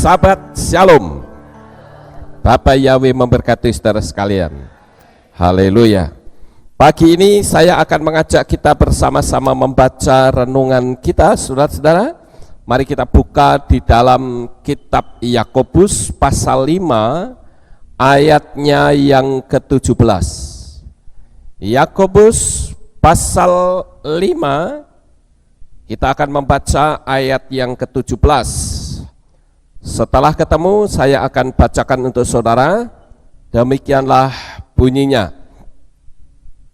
Sahabat Shalom, Bapak Yahweh memberkati saudara sekalian. Haleluya. Pagi ini saya akan mengajak kita bersama-sama membaca renungan kita, saudara-saudara. Mari kita buka di dalam kitab Yakobus pasal 5 ayatnya yang ke-17. Yakobus pasal 5, kita akan membaca ayat yang ke-17. Setelah ketemu, saya akan bacakan untuk saudara. Demikianlah bunyinya.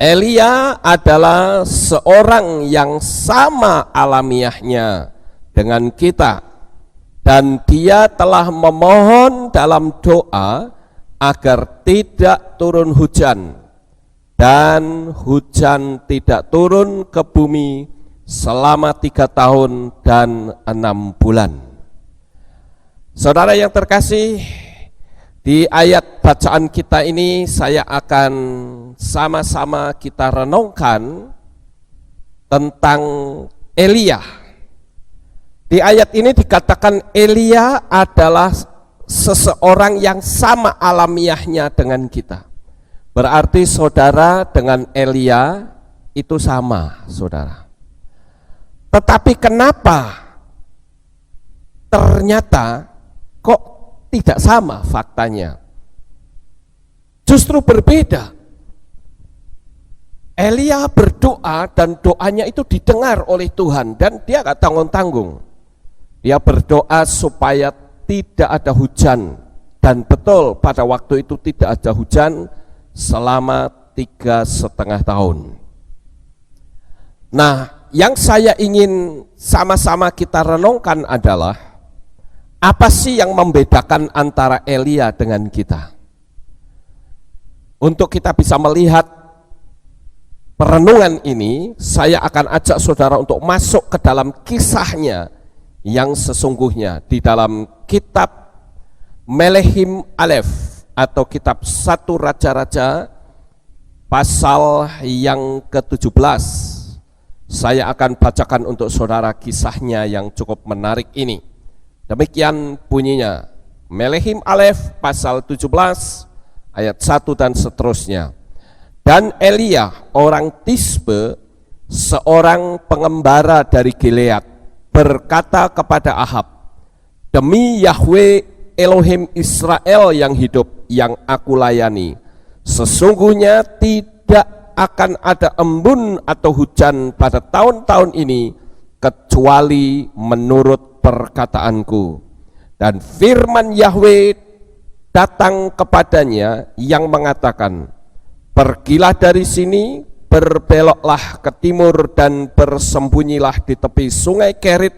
Elia adalah seorang yang sama alamiahnya dengan kita, dan dia telah memohon dalam doa agar tidak turun hujan, dan hujan tidak turun ke bumi selama 3 tahun dan 6 bulan. Saudara yang terkasih, di ayat bacaan kita ini saya akan sama-sama kita renungkan tentang Elia. Di ayat ini dikatakan Elia adalah seseorang yang sama alamiahnya dengan kita. Berarti saudara dengan Elia itu sama, saudara. Tetapi kenapa ternyata kok tidak sama faktanya? Justru berbeda. Elia berdoa dan doanya itu didengar oleh Tuhan, dan dia gak tanggung-tanggung. Dia berdoa supaya tidak ada hujan, dan betul pada waktu itu tidak ada hujan selama 3,5 tahun. Nah, yang saya ingin sama-sama kita renungkan adalah apa sih yang membedakan antara Elia dengan kita? Untuk kita bisa melihat perenungan ini, saya akan ajak saudara untuk masuk ke dalam kisahnya yang sesungguhnya di dalam kitab Melehim Alef atau kitab 1 Raja-Raja pasal yang ke-17. Saya akan bacakan untuk saudara kisahnya yang cukup menarik ini. Demikian bunyinya, Melehim Alef pasal 17 ayat 1 dan seterusnya. Dan Elia orang Tisbe, seorang pengembara dari Gilead, berkata kepada Ahab, demi Yahweh Elohim Israel yang hidup, yang aku layani, sesungguhnya tidak akan ada embun atau hujan pada tahun-tahun ini kecuali menurut perkataanku. Dan firman Yahweh datang kepadanya yang mengatakan, pergilah dari sini, berbeloklah ke timur dan bersembunyilah di tepi sungai Kerit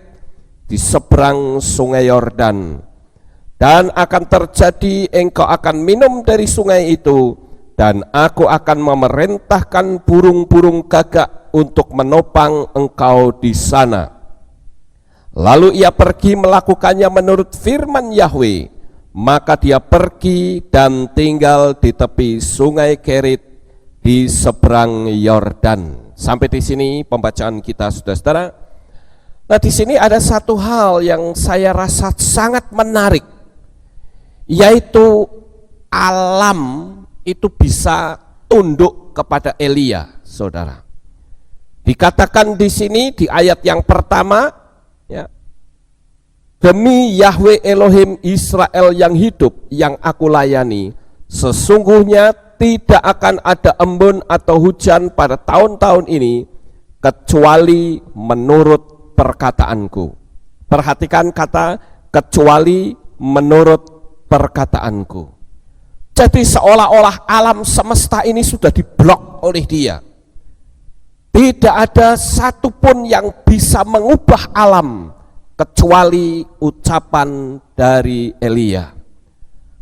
di seberang sungai Yordan. Dan akan terjadi, engkau akan minum dari sungai itu, dan aku akan memerintahkan burung-burung gagak untuk menopang engkau di sana. Lalu ia pergi melakukannya menurut firman Yahweh. Maka dia pergi dan tinggal di tepi sungai Kerit di seberang Yordan. Sampai di sini pembacaan kita, saudara-saudara. Nah, di sini ada satu hal yang saya rasa sangat menarik, yaitu alam itu bisa tunduk kepada Elia, saudara. Dikatakan di sini di ayat yang pertama, ya, demi Yahweh Elohim Israel yang hidup, yang aku layani, sesungguhnya tidak akan ada embun atau hujan pada tahun-tahun ini kecuali menurut perkataanku. Perhatikan kata kecuali menurut perkataanku. Jadi seolah-olah alam semesta ini sudah diblok oleh dia. Tidak ada satupun yang bisa mengubah alam kecuali ucapan dari Elia.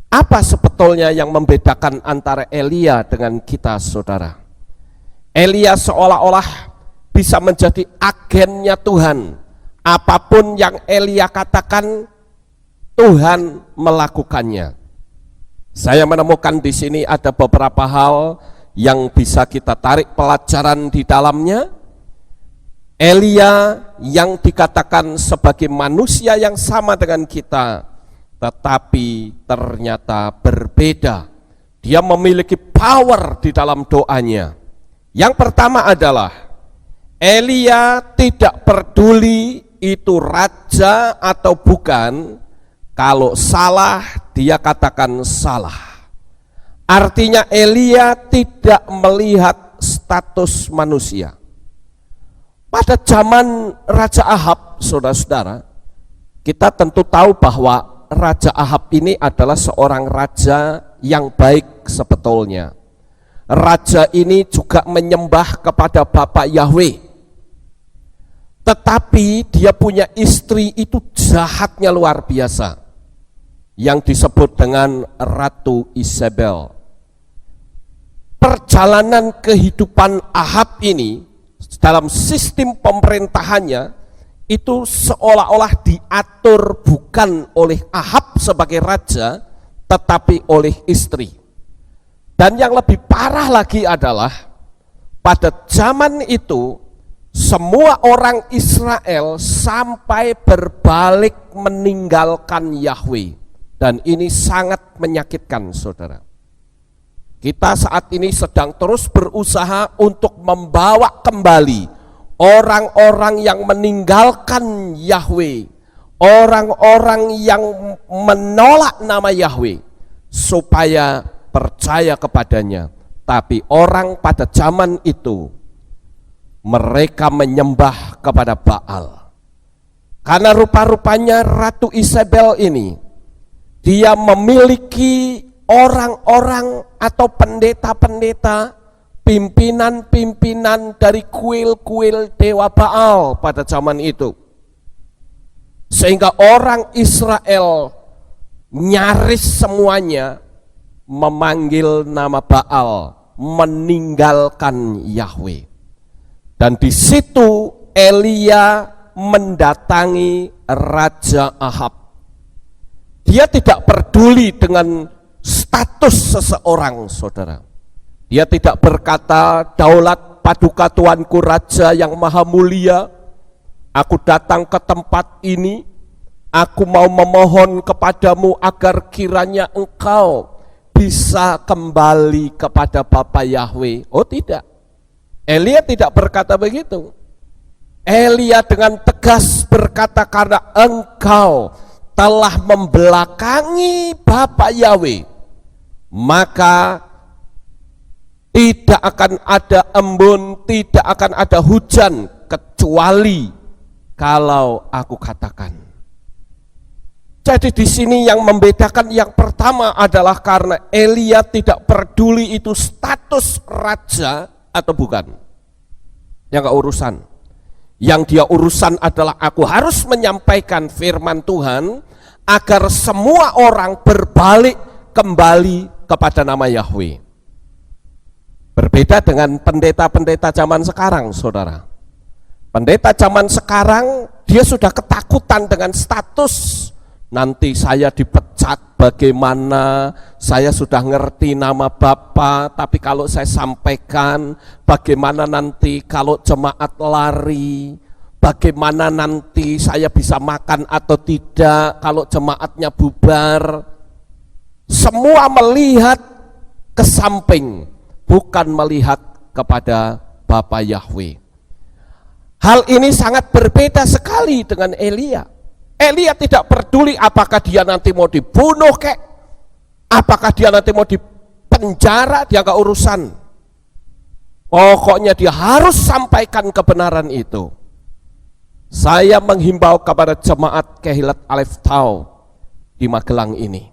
Apa sebetulnya yang membedakan antara Elia dengan kita, saudara? Elia seolah-olah bisa menjadi agennya Tuhan. Apapun yang Elia katakan, Tuhan melakukannya. Saya menemukan di sini ada beberapa hal yang bisa kita tarik pelajaran di dalamnya. Elia yang dikatakan sebagai manusia yang sama dengan kita, tetapi ternyata berbeda. Dia memiliki power di dalam doanya. Yang pertama adalah Elia tidak peduli itu raja atau bukan. Kalau salah, dia katakan salah. Artinya Elia tidak melihat status manusia. Pada zaman Raja Ahab, saudara-saudara, kita tentu tahu bahwa Raja Ahab ini adalah seorang raja yang baik sebetulnya. Raja ini juga menyembah kepada Bapa Yahweh. Tetapi dia punya istri itu jahatnya luar biasa, yang disebut dengan Ratu Isabel. Perjalanan kehidupan Ahab ini dalam sistem pemerintahannya itu seolah-olah diatur bukan oleh Ahab sebagai raja, tetapi oleh istri. Dan yang lebih parah lagi adalah pada zaman itu semua orang Israel sampai berbalik meninggalkan Yahweh. Dan ini sangat menyakitkan, saudara. Kita saat ini sedang terus berusaha untuk membawa kembali orang-orang yang meninggalkan Yahweh, orang-orang yang menolak nama Yahweh, supaya percaya kepadanya. Tapi orang pada zaman itu, mereka menyembah kepada Baal. Karena rupa-rupanya Ratu Isabel ini, dia memiliki orang-orang atau pendeta-pendeta, pimpinan-pimpinan dari kuil-kuil dewa Baal pada zaman itu. Sehingga orang Israel nyaris semuanya memanggil nama Baal, meninggalkan Yahweh. Dan di situ Elia mendatangi Raja Ahab. Dia tidak peduli dengan status seseorang, saudara. Dia tidak berkata, daulat paduka Tuanku Raja yang maha mulia, aku datang ke tempat ini, aku mau memohon kepadamu agar kiranya engkau bisa kembali kepada Bapa Yahweh. Oh tidak, Elia tidak berkata begitu. Elia dengan tegas berkata, karena engkau telah membelakangi Bapa Yahweh, maka tidak akan ada embun, tidak akan ada hujan, kecuali kalau aku katakan. Jadi di sini yang membedakan yang pertama adalah karena Elia tidak peduli itu status raja atau bukan. Yang gak urusan. Yang dia urusan adalah aku harus menyampaikan firman Tuhan agar semua orang berbalik kembali kepada nama Yahweh. Berbeda dengan pendeta-pendeta zaman sekarang, saudara. Pendeta zaman sekarang dia sudah ketakutan dengan status. Nanti saya dipecat bagaimana, saya sudah ngerti nama Bapa, tapi kalau saya sampaikan bagaimana nanti kalau jemaat lari, bagaimana nanti saya bisa makan atau tidak kalau jemaatnya bubar. Semua melihat ke samping, bukan melihat kepada Bapa Yahweh. Hal ini sangat berbeda sekali dengan Elia. Elia tidak peduli apakah dia nanti mau dibunuh kek, apakah dia nanti mau dipenjara, dia gak urusan. Pokoknya dia harus sampaikan kebenaran itu. Saya menghimbau kepada jemaat Kehilat Alef Tau di Magelang ini.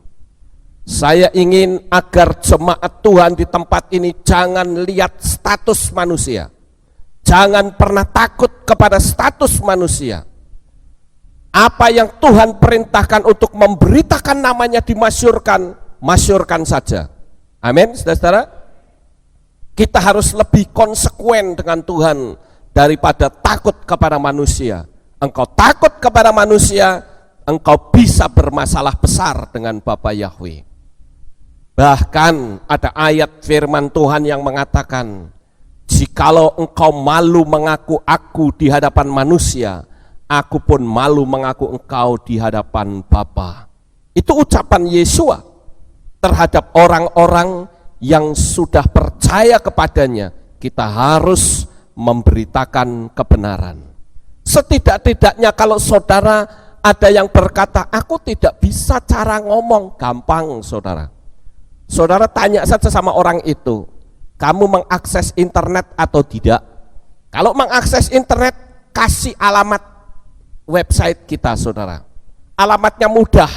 Saya ingin agar jemaat Tuhan di tempat ini jangan lihat status manusia. Jangan pernah takut kepada status manusia. Apa yang Tuhan perintahkan untuk memberitakan namanya dimasyurkan, masyurkan saja. Amin, saudara-saudara. Kita harus lebih konsekuen dengan Tuhan daripada takut kepada manusia. Engkau takut kepada manusia, engkau bisa bermasalah besar dengan Bapa Yahweh. Bahkan ada ayat firman Tuhan yang mengatakan, jikalau engkau malu mengaku aku di hadapan manusia, aku pun malu mengaku engkau di hadapan Bapa. Itu ucapan Yesua terhadap orang-orang yang sudah percaya kepadanya. Kita harus memberitakan kebenaran. Setidak-tidaknya kalau saudara ada yang berkata, aku tidak bisa cara ngomong, gampang saudara. Saudara tanya saja sama orang itu, kamu mengakses internet atau tidak? Kalau mengakses internet, kasih alamat website kita saudara. Alamatnya mudah,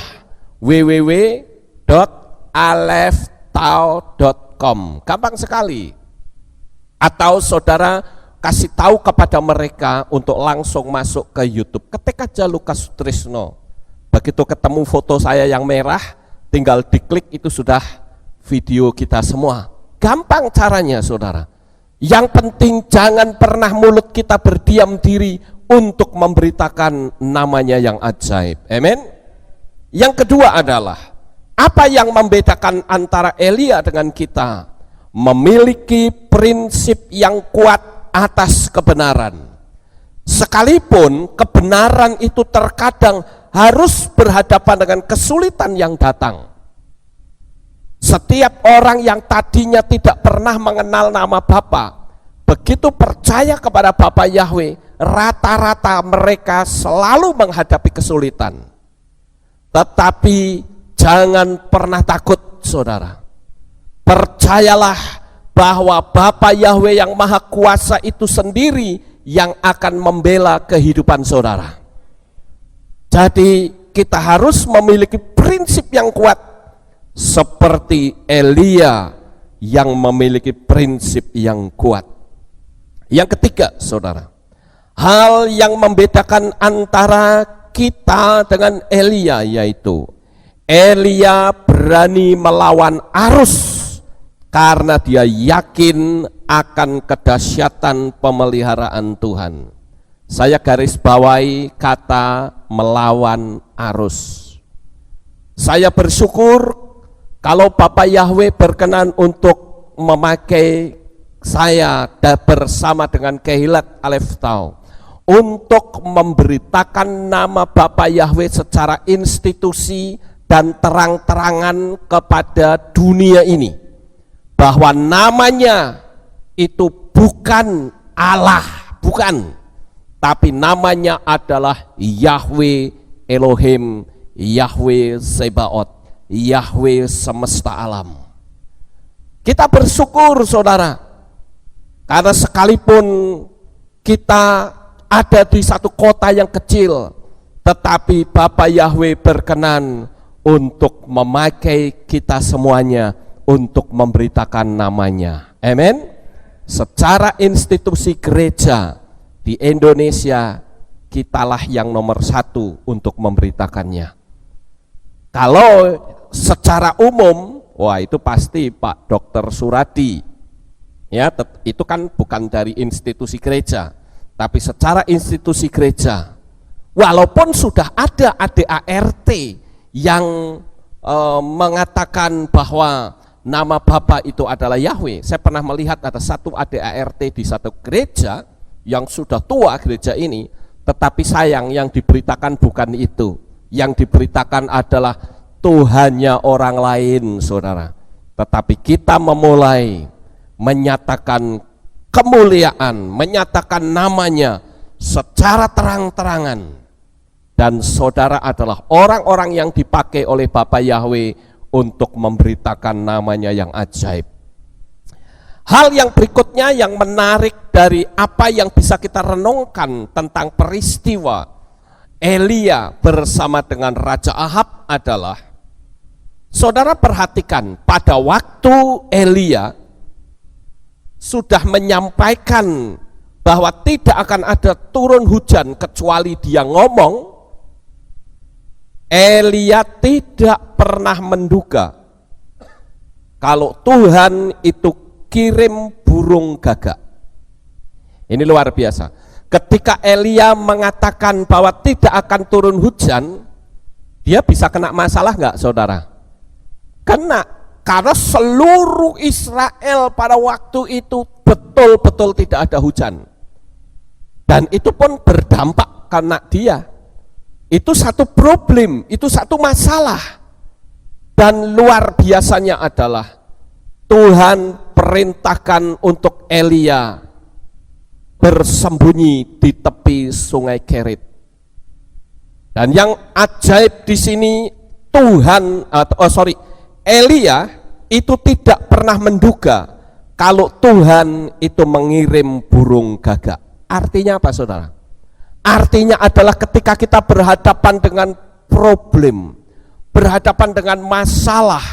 www.aleftau.com, gampang sekali. Atau saudara kasih tahu kepada mereka untuk langsung masuk ke YouTube. Ketik aja Lukas Sutrisno. Begitu ketemu foto saya yang merah, tinggal diklik, itu sudah video kita semua. Gampang caranya saudara. Yang penting jangan pernah mulut kita berdiam diri untuk memberitakan namanya yang ajaib. Amin. Yang kedua adalah, apa yang membedakan antara Elia dengan kita? Memiliki prinsip yang kuat atas kebenaran. Sekalipun kebenaran itu terkadang harus berhadapan dengan kesulitan yang datang. Setiap orang yang tadinya tidak pernah mengenal nama Bapa, begitu percaya kepada Bapa Yahweh, rata-rata mereka selalu menghadapi kesulitan. Tetapi jangan pernah takut saudara. Percayalah bahwa Bapa Yahweh yang Maha Kuasa itu sendiri yang akan membela kehidupan saudara. Jadi kita harus memiliki prinsip yang kuat seperti Elia yang memiliki prinsip yang kuat. Yang ketiga saudara, hal yang membedakan antara kita dengan Elia yaitu Elia berani melawan arus karena dia yakin akan kedahsyatan pemeliharaan Tuhan. Saya garis bawahi kata melawan arus. Saya bersyukur kalau Bapak Yahweh berkenan untuk memakai saya bersama dengan Kehilat Aleftau untuk memberitakan nama Bapak Yahweh secara institusi dan terang-terangan kepada dunia ini, bahwa namanya itu bukan Allah, bukan, tapi namanya adalah Yahweh Elohim, Yahweh Sebaot, Yahweh semesta alam. Kita bersyukur saudara, karena sekalipun kita ada di satu kota yang kecil, tetapi Bapa Yahweh berkenan untuk memakai kita semuanya untuk memberitakan namanya. Amin. Secara institusi gereja di Indonesia, kitalah yang nomor satu untuk memberitakannya. Kalau secara umum, wah itu pasti Pak Dr. Suradi, ya itu kan bukan dari institusi gereja, tapi secara institusi gereja, walaupun sudah ada ADART yang mengatakan bahwa nama Bapa itu adalah Yahweh. Saya pernah melihat ada satu ADART di satu gereja yang sudah tua gereja ini, tetapi sayang yang diberitakan bukan itu. Yang diberitakan adalah Tuhannya orang lain saudara. Tetapi kita memulai menyatakan kemuliaan, menyatakan namanya secara terang-terangan. Dan saudara adalah orang-orang yang dipakai oleh Bapa Yahweh untuk memberitakan namanya yang ajaib. Hal yang berikutnya yang menarik dari apa yang bisa kita renungkan tentang peristiwa Elia bersama dengan Raja Ahab adalah, saudara perhatikan pada waktu Elia sudah menyampaikan bahwa tidak akan ada turun hujan kecuali dia ngomong, Elia tidak pernah menduga kalau Tuhan itu kirim burung gagak. Ini luar biasa. Ketika Elia mengatakan bahwa tidak akan turun hujan, dia bisa kena masalah enggak saudara? Kena, karena seluruh Israel pada waktu itu betul-betul tidak ada hujan. Dan itu pun berdampak karena dia. Itu satu problem, itu satu masalah. Dan luar biasanya adalah Tuhan perintahkan untuk Elia bersembunyi di tepi sungai Kerit. Dan yang ajaib di sini Elia itu tidak pernah menduga kalau Tuhan itu mengirim burung gagak. Artinya apa, saudara? Artinya adalah ketika kita berhadapan dengan problem, berhadapan dengan masalah,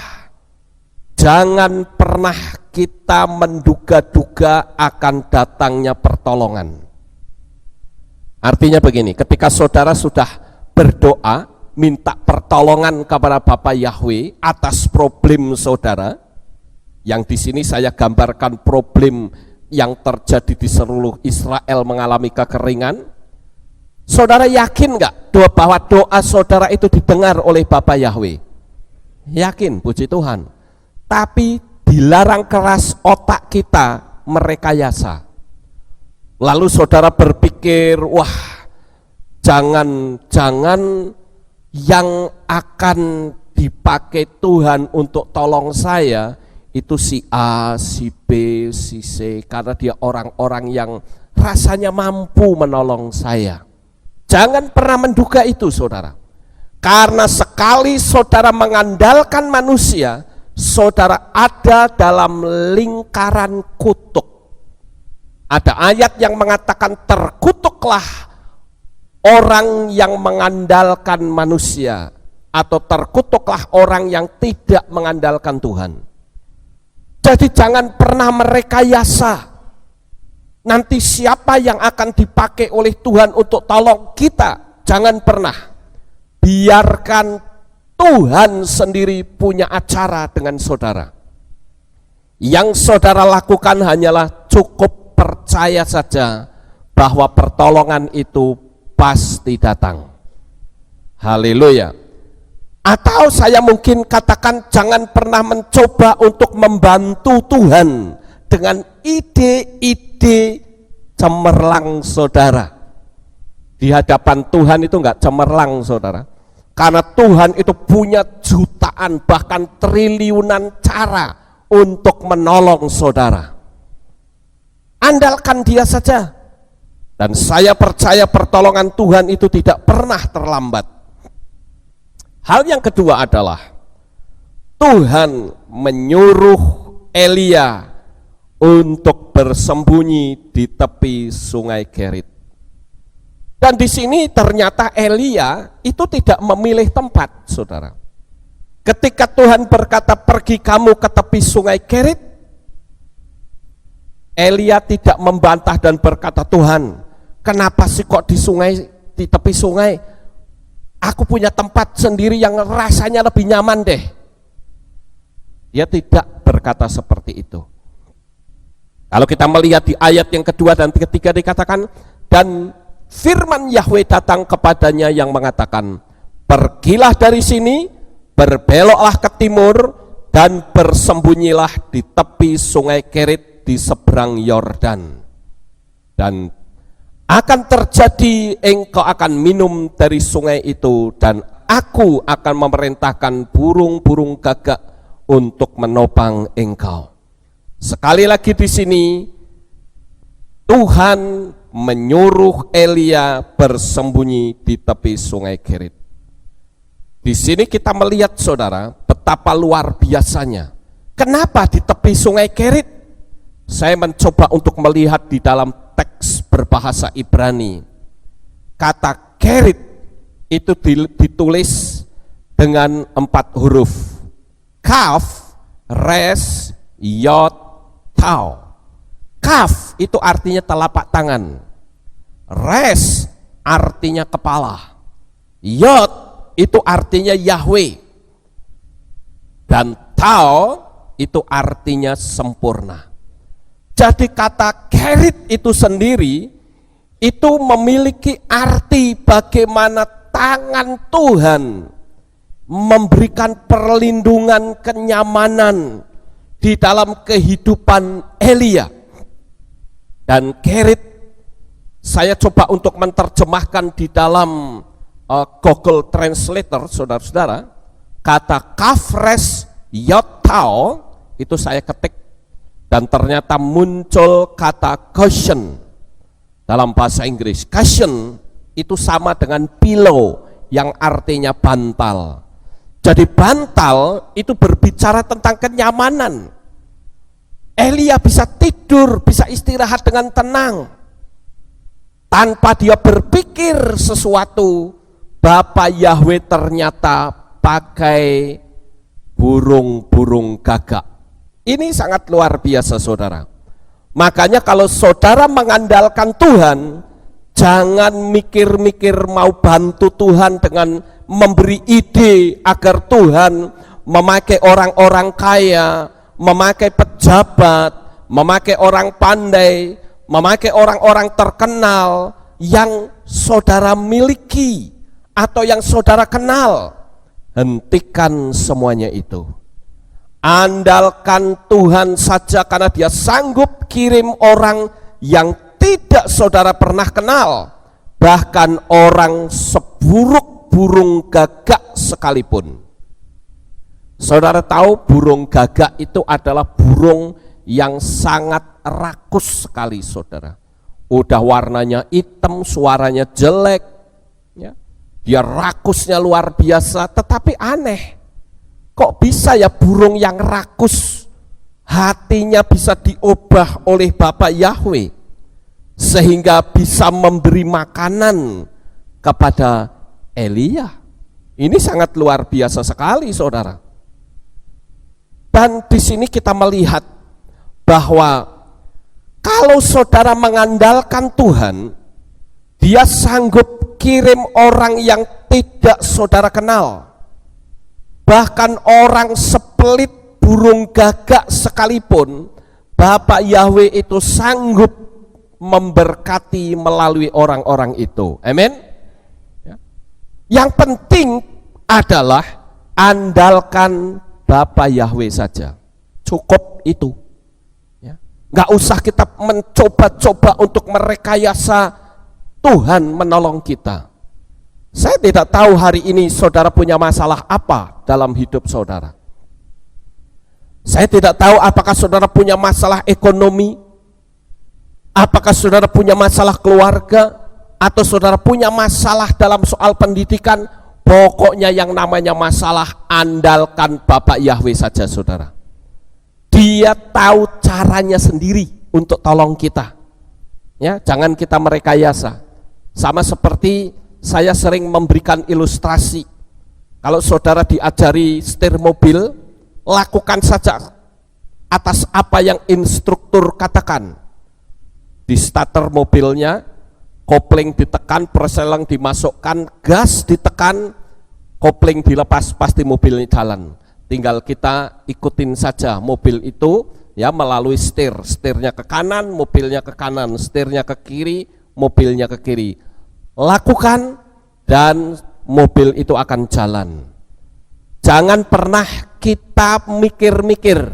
jangan pernah kita menduga-duga akan datangnya pertolongan. Artinya begini, ketika saudara sudah berdoa, minta pertolongan kepada Bapa Yahweh atas problem saudara, yang di sini saya gambarkan problem yang terjadi di seluruh Israel mengalami kekeringan. Saudara yakin nggak bahwa doa saudara itu didengar oleh Bapa Yahweh? Yakin, puji Tuhan. Tapi dilarang keras otak kita merekayasa. Lalu saudara berpikir, wah, jangan-jangan yang akan dipakai Tuhan untuk tolong saya itu si A, si B, si C, karena dia orang-orang yang rasanya mampu menolong saya. Jangan pernah menduga itu, saudara. Karena sekali saudara mengandalkan manusia, saudara ada dalam lingkaran kutuk. Ada ayat yang mengatakan terkutuklah orang yang mengandalkan manusia, atau terkutuklah orang yang tidak mengandalkan Tuhan. Jadi jangan pernah merekayasa nanti siapa yang akan dipakai oleh Tuhan untuk tolong kita. Jangan pernah. Biarkan Tuhan sendiri punya acara dengan saudara. Yang saudara lakukan hanyalah cukup percaya saja bahwa pertolongan itu pasti datang. Haleluya. Atau saya mungkin katakan, jangan pernah mencoba untuk membantu Tuhan dengan ide-ide cemerlang saudara. Di hadapan Tuhan itu enggak cemerlang, saudara. Karena Tuhan itu punya jutaan bahkan triliunan cara untuk menolong saudara. Andalkan dia saja. Dan saya percaya pertolongan Tuhan itu tidak pernah terlambat. Hal yang kedua adalah Tuhan menyuruh Elia untuk bersembunyi di tepi sungai Kerit. Dan di sini ternyata Elia itu tidak memilih tempat, saudara. Ketika Tuhan berkata, pergi kamu ke tepi sungai Kerit, Elia tidak membantah dan berkata, Tuhan, kenapa sih kok di tepi sungai? Aku punya tempat sendiri yang rasanya lebih nyaman deh. Dia tidak berkata seperti itu. Kalau kita melihat di ayat yang kedua dan ketiga dikatakan, dan firman Yahweh datang kepadanya yang mengatakan, pergilah dari sini, berbeloklah ke timur, dan bersembunyilah di tepi sungai Kerit di seberang Yordan. Dan akan terjadi, engkau akan minum dari sungai itu, dan aku akan memerintahkan burung-burung gagak untuk menopang engkau. Sekali lagi di sini Tuhan menyuruh Elia bersembunyi di tepi sungai Kerit. Di sini kita melihat, saudara, betapa luar biasanya. Kenapa di tepi sungai Kerit? Saya mencoba untuk melihat di dalam teks berbahasa Ibrani. Kata Kerit itu ditulis dengan 4 huruf. Kaf, Res, Yod, Tau. Kaf itu artinya telapak tangan. Res artinya kepala. Yod itu artinya Yahweh. Dan Tau itu artinya sempurna. Jadi kata Kerit itu sendiri itu memiliki arti bagaimana tangan Tuhan memberikan perlindungan, kenyamanan di dalam kehidupan Elia. Dan Kerit saya coba untuk menerjemahkan di dalam Google Translator, saudara-saudara. kata kafres yotao, itu saya ketik, dan ternyata muncul kata cushion dalam bahasa Inggris. Cushion itu sama dengan pillow yang artinya bantal. Jadi bantal itu berbicara tentang kenyamanan. Elia bisa tidur, bisa istirahat dengan tenang tanpa dia berpikir sesuatu. Bapa Yahweh ternyata pakai burung-burung gagak. Ini sangat luar biasa, saudara. Makanya kalau saudara mengandalkan Tuhan, jangan mikir-mikir mau bantu Tuhan dengan memberi ide agar Tuhan memakai orang-orang kaya, memakai pejabat, memakai orang pandai, memakai orang-orang terkenal yang saudara miliki atau yang saudara kenal. Hentikan semuanya itu. Andalkan Tuhan saja, karena Dia sanggup kirim orang yang tidak saudara pernah kenal, bahkan orang seburuk burung gagak sekalipun. Saudara tahu burung gagak itu adalah burung yang sangat rakus sekali, saudara. Udah warnanya hitam, suaranya jelek, ya. Dia rakusnya luar biasa, tetapi aneh. Kok bisa ya burung yang rakus hatinya bisa diubah oleh Bapa Yahweh sehingga bisa memberi makanan kepada Elia? Ini sangat luar biasa sekali, saudara. Dan di sini kita melihat bahwa kalau saudara mengandalkan Tuhan, Dia sanggup kirim orang yang tidak saudara kenal. Bahkan orang sepelit burung gagak sekalipun, Bapa Yahweh itu sanggup memberkati melalui orang-orang itu. Amin. Yang penting adalah andalkan Bapa Yahweh saja. Cukup itu. Nggak usah kita mencoba-coba untuk merekayasa Tuhan menolong kita. Saya tidak tahu hari ini saudara punya masalah apa dalam hidup saudara. Saya tidak tahu apakah saudara punya masalah ekonomi, apakah saudara punya masalah keluarga, atau saudara punya masalah dalam soal pendidikan. Pokoknya yang namanya masalah, andalkan Bapak Yahweh saja, saudara. Dia tahu caranya sendiri untuk tolong kita. Ya, jangan kita merekayasa. Sama seperti saya sering memberikan ilustrasi. Kalau saudara diajari setir mobil, lakukan saja atas apa yang instruktur katakan. Di starter mobilnya, kopling ditekan, perselang dimasukkan, gas ditekan, kopling dilepas, pasti mobilnya jalan. Tinggal kita ikutin saja mobil itu, ya, melalui setir. Setirnya ke kanan, mobilnya ke kanan, setirnya ke kiri, mobilnya ke kiri. Lakukan dan mobil itu akan jalan. Jangan pernah kita mikir-mikir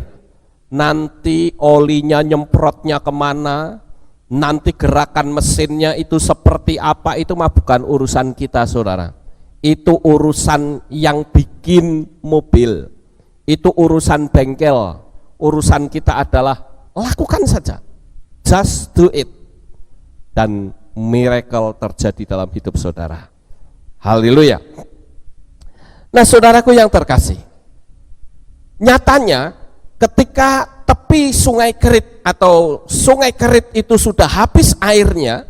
nanti olinya nyemprotnya kemana, nanti gerakan mesinnya itu seperti apa. Itu mah bukan urusan kita, saudara. Itu urusan yang bikin mobil, itu urusan bengkel. Urusan kita adalah lakukan saja, just do it, dan miracle terjadi dalam hidup saudara. Haleluya. Nah, saudaraku yang terkasih, nyatanya ketika tepi sungai Kerit atau sungai Kerit itu sudah habis airnya,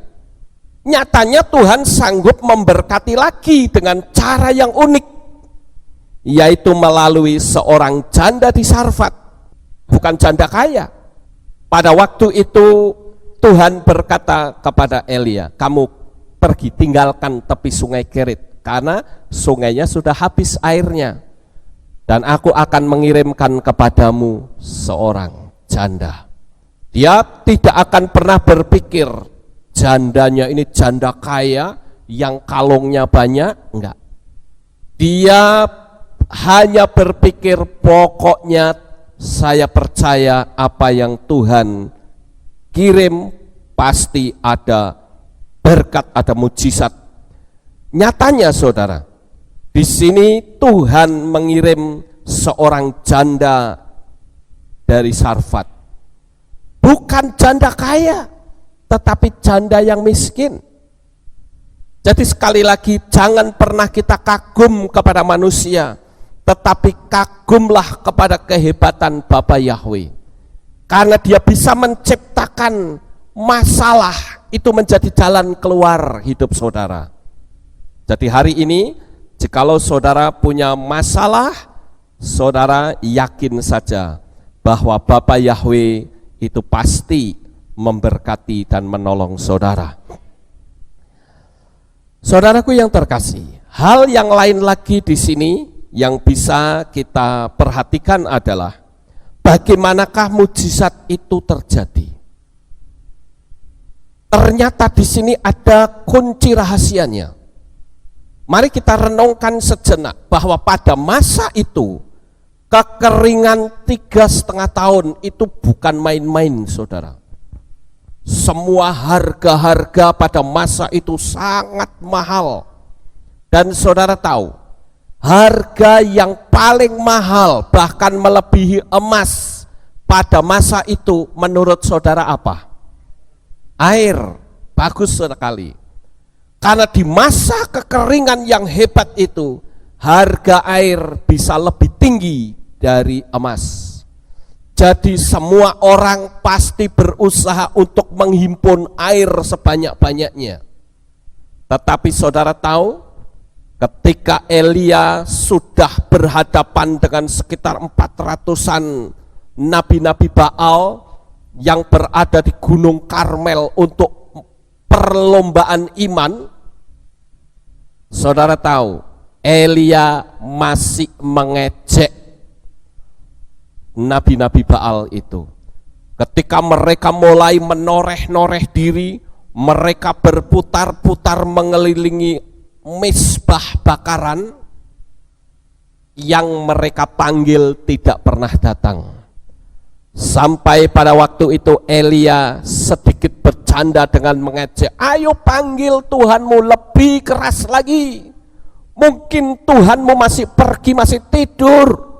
nyatanya Tuhan sanggup memberkati lagi dengan cara yang unik, yaitu melalui seorang janda di Sarfat, bukan janda kaya. Pada waktu itu Tuhan berkata kepada Elia, kamu pergi tinggalkan tepi sungai Kerit, karena sungainya sudah habis airnya, dan aku akan mengirimkan kepadamu seorang janda. Dia tidak akan pernah berpikir jandanya ini janda kaya yang kalungnya banyak, enggak. Dia hanya berpikir pokoknya saya percaya apa yang Tuhan kirim pasti ada berkat, ada mujizat. Nyatanya saudara, Di sini Tuhan mengirim seorang janda dari Sarfat. Bukan janda kaya, tetapi janda yang miskin. Jadi sekali lagi, jangan pernah kita kagum kepada manusia, tetapi kagumlah kepada kehebatan Bapa Yahweh. Karena dia bisa menciptakan masalah itu menjadi jalan keluar hidup saudara. Jadi hari ini, jikalau saudara punya masalah, saudara yakin saja bahwa Bapa Yahweh itu pasti memberkati dan menolong saudara. Saudaraku yang terkasih, hal yang lain lagi di sini yang bisa kita perhatikan adalah bagaimanakah mujizat itu terjadi. Ternyata di sini ada kunci rahasianya. Mari kita renungkan sejenak bahwa pada masa itu kekeringan 3,5 tahun itu bukan main-main, saudara. Semua harga-harga pada masa itu sangat mahal. Dan saudara tahu, harga yang paling mahal bahkan melebihi emas pada masa itu menurut saudara apa? Air. Bagus sekali. Karena di masa kekeringan yang hebat itu, harga air bisa lebih tinggi dari emas. Jadi semua orang pasti berusaha untuk menghimpun air sebanyak-banyaknya. Tetapi saudara tahu, ketika Elia sudah berhadapan dengan sekitar 400-an nabi-nabi Baal yang berada di Gunung Karmel untuk perlombaan iman, saudara tahu, Elia masih mengejek nabi-nabi Baal itu. Ketika mereka mulai menoreh-noreh diri, mereka berputar-putar mengelilingi mezbah bakaran yang mereka panggil tidak pernah datang. Sampai pada waktu itu Elia sedikit bercanda dengan mengejek, ayo panggil Tuhanmu lebih keras lagi. Mungkin Tuhanmu masih pergi, masih tidur.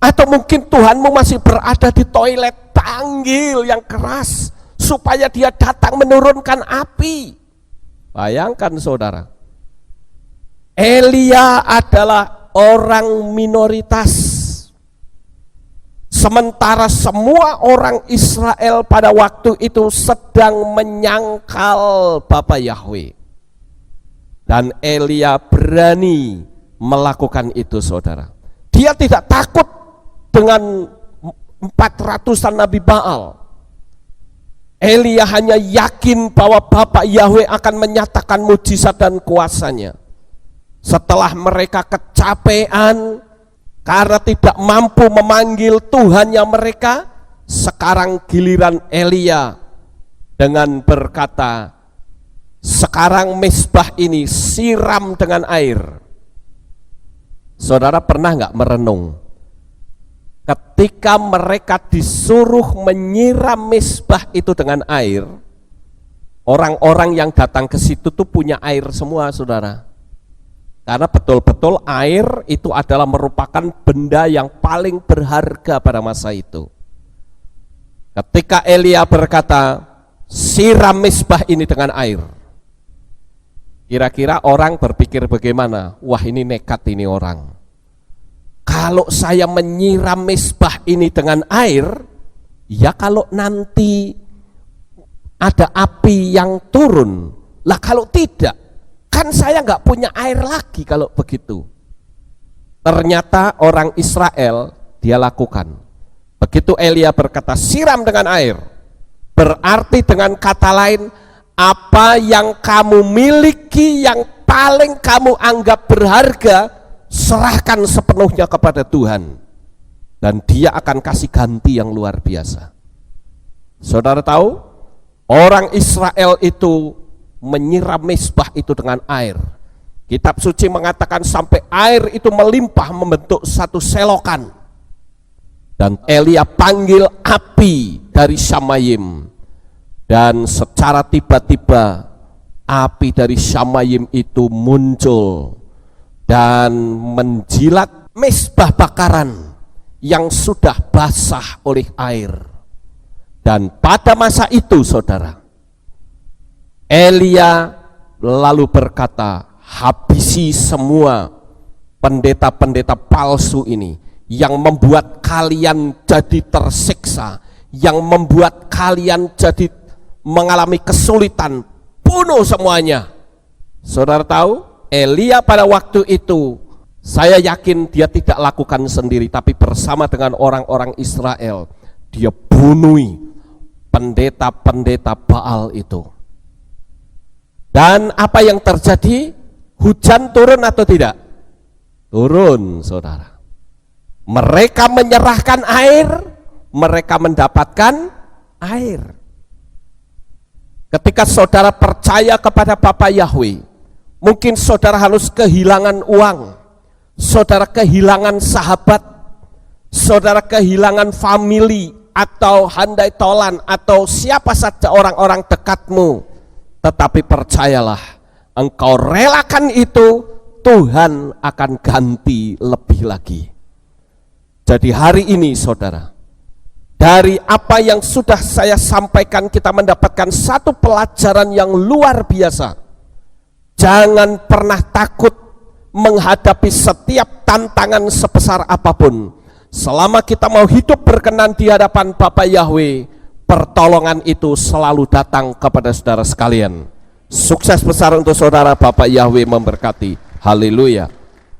Atau mungkin Tuhanmu masih berada di toilet, panggil yang keras supaya dia datang menurunkan api. Bayangkan saudara, Elia adalah orang minoritas, sementara semua orang Israel pada waktu itu sedang menyangkal Bapa Yahweh. Dan Elia berani melakukan itu, saudara. Dia tidak takut dengan 400-an Nabi Baal. Elia hanya yakin bahwa Bapa Yahweh akan menyatakan mujizat dan kuasanya. Setelah mereka kecapean karena tidak mampu memanggil Tuhannya mereka, sekarang giliran Elia dengan berkata, sekarang mezbah ini siram dengan air. Saudara pernah nggak merenung? Ketika mereka disuruh menyiram mezbah itu dengan air, orang-orang yang datang ke situ tuh punya air semua, saudara. Karena betul-betul air itu adalah merupakan benda yang paling berharga pada masa itu. Ketika Elia berkata, siram mezbah ini dengan air, kira-kira orang berpikir bagaimana? Wah, ini nekat ini orang. Kalau saya menyiram mezbah ini dengan air, ya kalau nanti ada api yang turun, lah kalau tidak, kan saya nggak punya air lagi kalau begitu. Ternyata orang Israel dia lakukan. Begitu Elia berkata siram dengan air, berarti dengan kata lain, apa yang kamu miliki yang paling kamu anggap berharga, serahkan sepenuhnya kepada Tuhan, dan Dia akan kasih ganti yang luar biasa. Saudara tahu, orang Israel itu menyiram mezbah itu dengan air. Kitab suci mengatakan sampai air itu melimpah membentuk satu selokan. Dan Elia panggil api dari Shamayim, dan secara tiba-tiba api dari Shamayim itu muncul. dan menjilat mezbah bakaran yang sudah basah oleh air. Dan pada masa itu, saudara, Elia lalu berkata, habisi semua pendeta-pendeta palsu ini yang membuat kalian jadi tersiksa, yang membuat kalian jadi mengalami kesulitan, bunuh semuanya. Saudara tahu, Elia pada waktu itu, saya yakin dia tidak lakukan sendiri, tapi bersama dengan orang-orang Israel, dia bunuh pendeta-pendeta Baal itu. Dan apa yang terjadi? Hujan turun atau tidak? Turun, saudara. Mereka menyerahkan air, mereka mendapatkan air. Ketika saudara percaya kepada Bapa Yahweh, mungkin saudara harus kehilangan uang, saudara kehilangan sahabat, saudara kehilangan famili atau handai tolan atau siapa saja orang-orang dekatmu. Tetapi percayalah, engkau relakan itu, Tuhan akan ganti lebih lagi. Jadi hari ini saudara, dari apa yang sudah saya sampaikan, kita mendapatkan satu pelajaran yang luar biasa. Jangan pernah takut menghadapi setiap tantangan sebesar apapun. Selama kita mau hidup berkenan di hadapan Bapa Yahweh, pertolongan itu selalu datang kepada saudara sekalian. Sukses besar untuk saudara, Bapak Yahweh memberkati. Haleluya.